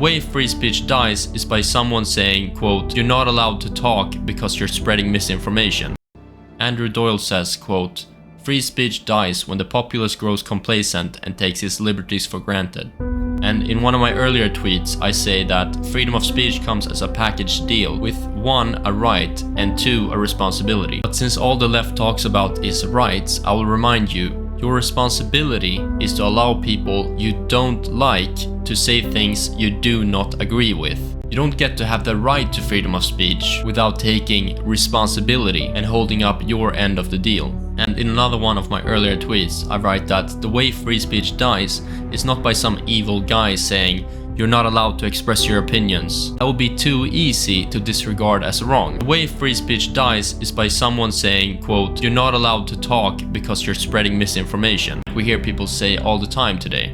way free speech dies is by someone saying, quote, "You're not allowed to talk because you're spreading misinformation." Andrew Doyle says, quote, "Free speech dies when the populace grows complacent and takes its liberties for granted." And in one of my earlier tweets, I say that freedom of speech comes as a package deal with 1, a right, and 2, a responsibility. But since all the left talks about is rights, I will remind you, your responsibility is to allow people you don't like to say things you do not agree with. You don't get to have the right to freedom of speech without taking responsibility and holding up your end of the deal. And in another one of my earlier tweets, I write that the way free speech dies is not by some evil guy saying, "You're not allowed to express your opinions." That would be too easy to disregard as wrong. The way free speech dies is by someone saying, quote, "You're not allowed to talk because you're spreading misinformation." We hear people say all the time today.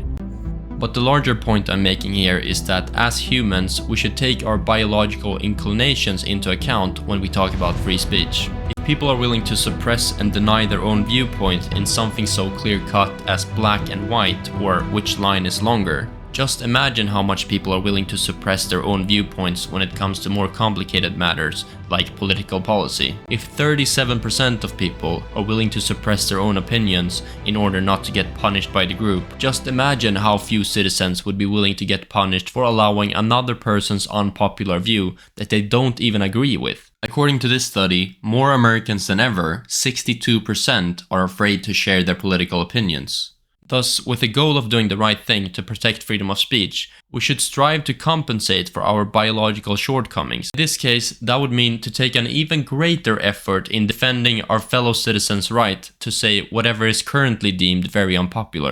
But the larger point I'm making here is that as humans, we should take our biological inclinations into account when we talk about free speech. If people are willing to suppress and deny their own viewpoint in something so clear-cut as black and white or which line is longer, just imagine how much people are willing to suppress their own viewpoints when it comes to more complicated matters like political policy. If 37% of people are willing to suppress their own opinions in order not to get punished by the group, just imagine how few citizens would be willing to get punished for allowing another person's unpopular view that they don't even agree with. According to this study, more Americans than ever, 62%, are afraid to share their political opinions. Thus, with the goal of doing the right thing to protect freedom of speech, we should strive to compensate for our biological shortcomings. In this case, that would mean to take an even greater effort in defending our fellow citizens' right to say whatever is currently deemed very unpopular.